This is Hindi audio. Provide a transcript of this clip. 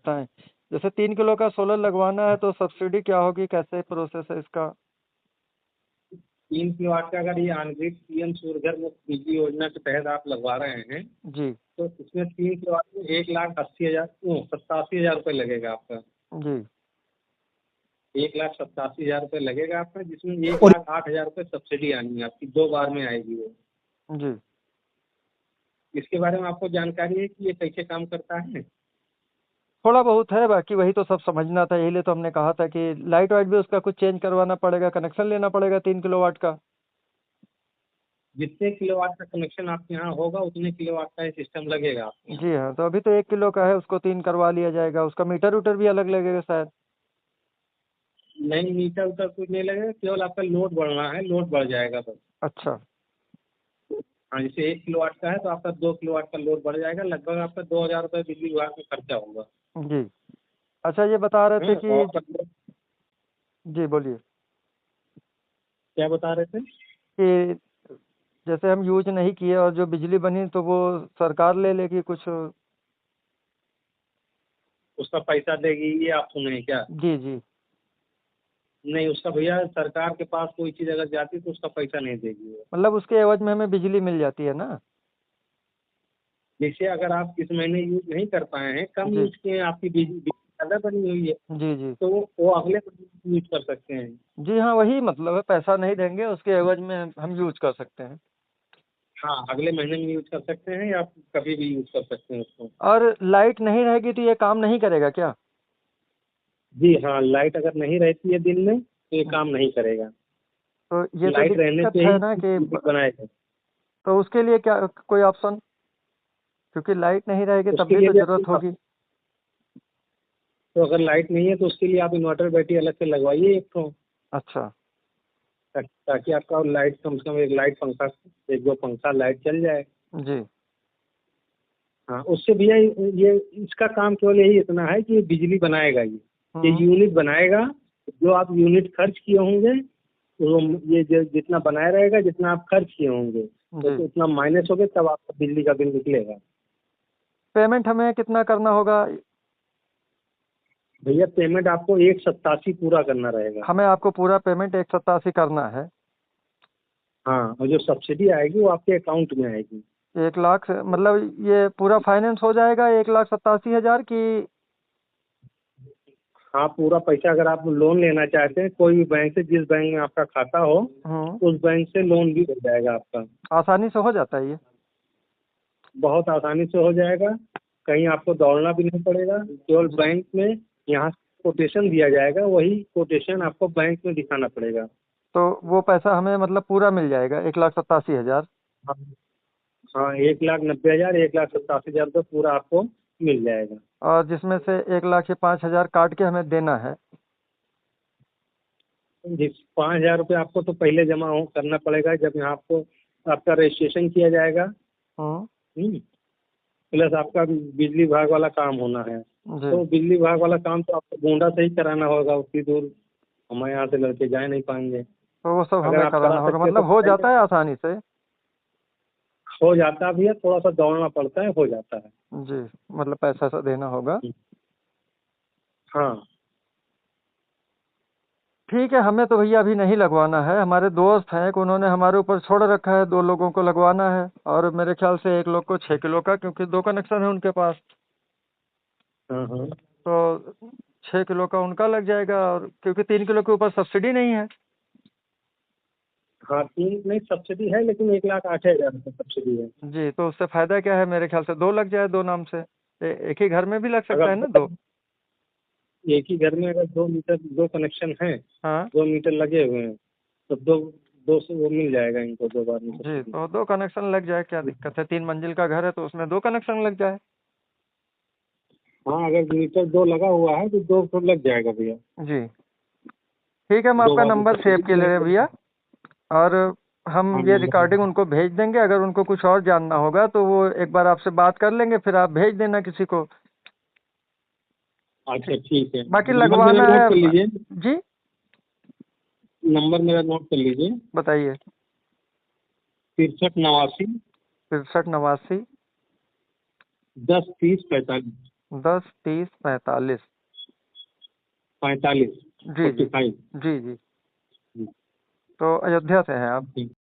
बताएं। जैसे 3 किलो का सोलर लगवाना है तो सब्सिडी क्या होगी, कैसे प्रोसेस है इसका? 3 किलोवाट का अगर ये आंतरिक पीएम सूर्यघर मुफ्त बिजली योजना के तहत आप लगवा रहे हैं, जी तो इसमें 3 किलोवाट में 1,80,000 87,000 रुपये लगेगा आपका। जी 1,87,000 रुपये लगेगा आपका, जिसमें एक और लाख आठ हजार रुपये सब्सिडी आनी है आपकी, 2 बार में आएगी वो। जी। इसके बारे में आपको जानकारी है कि ये कैसे काम करता है? थोड़ा बहुत है, बाकी वही तो सब समझना था, यही लिए तो हमने कहा था कि लाइट वाइट भी उसका कुछ चेंज करवाना पड़ेगा, कनेक्शन लेना पड़ेगा 3 किलोवाट का। जितने किलोवाट का कनेक्शन आपके यहाँ होगा उतने किलोवाट का ये सिस्टम लगेगा आपके यहाँ। जी हाँ, तो अभी तो 1 किलो का है, उसको 3 करवा लिया जाएगा। उसका मीटर उटर भी अलग लगेगा शायद। नहीं, मीटर उटर कुछ नहीं लगेगा, केवल आपका लोड बढ़ना है, लोड बढ़ जाएगा बस। अच्छा हाँ, जैसे 1 किलोवाट का है तो आपका 2 किलोवाट का लोड बढ़ जाएगा, लगभग आपका 2,000 रुपये बिजली विभाग में खर्चा होगा। जी। अच्छा, ये बता रहे थे और कि जी बोलिए। क्या बता रहे थे? कि जैसे हम यूज नहीं किए और जो बिजली बनी तो वो सरकार ले लेगी कुछ? उसका पैसा देगी ये आप सुने क्या? जी जी। नहीं, उसका भैया सरकार के पास कोई चीज़ अगर जाती तो उसका पैसा नहीं देगी वो। मतलब उसके एवज में हमें बिजली मिल जाती है ना? जैसे अगर आप इस महीने यूज नहीं कर पाए हैं, कम जी यूज किए हैं, आपकी बिजली ज़्यादा बनी हुई है, जी जी। तो वो अगले महीने यूज कर सकते हैं। जी हाँ, वही मतलब है, पैसा नहीं देंगे, उसके एवज में हम यूज कर सकते हैं। हाँ, अगले महीने में यूज कर सकते हैं या कभी भी यूज कर सकते हैं उसको। और लाइट नहीं रहेगी तो ये काम नहीं करेगा क्या? जी हाँ, लाइट अगर नहीं रहती है दिन में तो ये काम नहीं करेगा। तो ये तो लाइट रहने दिक्कत से है ही ना कि बनाएगा। तो उसके लिए क्या कोई ऑप्शन? क्योंकि लाइट नहीं रहेगी तब उसके भी लिए तो भी जरूरत होगी। तो अगर लाइट नहीं है तो उसके लिए आप इन्वर्टर बैटरी अलग से लगवाइए एक तो, अच्छा ताकि आपका लाइट कम से कम एक लाइट पंखा, एक दो पंखा लाइट चल जाए। जी। हाँ, उससे भैया ये इसका काम केवल यही इतना है कि ये बिजली बनाएगा, ये यूनिट बनाएगा। जो आप यूनिट खर्च किए होंगे वो ये जितना बनाया रहेगा, जितना आप खर्च किए होंगे तो जी। उतना माइनस हो गया, तब आपका बिजली का बिल निकलेगा। पेमेंट हमें कितना करना होगा? भैया पेमेंट आपको 1,87 पूरा करना रहेगा। हमें आपको पूरा पेमेंट 187 करना है। हाँ, और जो सब्सिडी आएगी वो आपके अकाउंट में आएगी। 1 लाख मतलब ये पूरा फाइनेंस हो जाएगा 1,87,000 की? हाँ, पूरा पैसा अगर आप लोन लेना चाहते हैं कोई भी बैंक से, जिस बैंक में आपका खाता हो उस बैंक से लोन भी हो जाएगा आपका। आसानी से हो जाता है ये? बहुत आसानी से हो जाएगा, कहीं आपको दौड़ना भी नहीं पड़ेगा, केवल बैंक में यहाँ कोटेशन दिया जाएगा, वही कोटेशन आपको बैंक में दिखाना पड़ेगा। तो वो पैसा हमें मतलब पूरा मिल जाएगा 1,87,000? हाँ हाँ, 1,90,000 1,87,000 रुपये पूरा आपको मिल जाएगा। और जिसमें से 1,00,000 से 5,000 काट के हमें देना है? जिस 5,000 रुपये आपको तो पहले जमा करना पड़ेगा, जब यहाँ आपको आपका रजिस्ट्रेशन किया जाएगा। प्लस आपका बिजली विभाग वाला काम होना है, तो बिजली विभाग वाला काम तो आपको गोंडा से ही कराना होगा, उतनी दूर हमारे यहाँ से लड़के जा नहीं पाएंगे। तो वो सब अगर हमें आप कराना करा होगा, सकते हैं मतलब तो हो जाता है आसानी से? हो जाता भी है, थोड़ा सा दौड़ना पड़ता है, हो जाता है। जी, मतलब पैसा सा देना होगा। हाँ ठीक है, हमें तो भैया अभी नहीं लगवाना है, हमारे दोस्त हैं कि उन्होंने हमारे ऊपर छोड़ रखा है, 2 लोगों को लगवाना है, और मेरे ख्याल से एक लोग को 6 किलो का, क्योंकि 2 कनेक्शन है उनके पास। हाँ हाँ तो 6 किलो का उनका लग जाएगा, और क्योंकि 3 किलो के ऊपर सब्सिडी नहीं है। हाँ, 3 नहीं सब्सिडी है, लेकिन 1,08,000 रुपये सब्सिडी है। जी, तो उससे फायदा क्या है? मेरे ख्याल से 2 लग जाए, 2 नाम से। एक ही घर में भी लग सकता है ना अगर 2? एक ही घर में अगर 2 मीटर 2 कनेक्शन हैं, हाँ 2 मीटर लगे हुए हैं, तो दो दो से वो मिल जाएगा इनको 2 बार में जी, सब्सिडी। तो 2 कनेक्शन लग जाए, क्या दिक्कत है? 3 मंजिल का घर है तो उसमें 2 कनेक्शन लग जाए। हाँ, अगर मीटर 2 लगा हुआ है तो 2 तो लग जाएगा भैया। जी ठीक है, हम 2 आपका बार में नंबर सेव सब्सिडी के ले रहे हैं भैया, और हाँ, हम ये रिकॉर्डिंग उनको भेज देंगे। अगर उनको कुछ और जानना होगा तो वो एक बार आपसे बात कर लेंगे, फिर आप भेज देना किसी को। अच्छा ठीक है, बाकी नंबर मेरा लगवाना नोट है। कर लीजिए। जी नंबर मेरा नोट कर लीजिए। बताइए। 63 89 63 89 10 30 45। 10-30-45। 45। जी जी 45। जी जी। तो अयोध्या से हैं आप?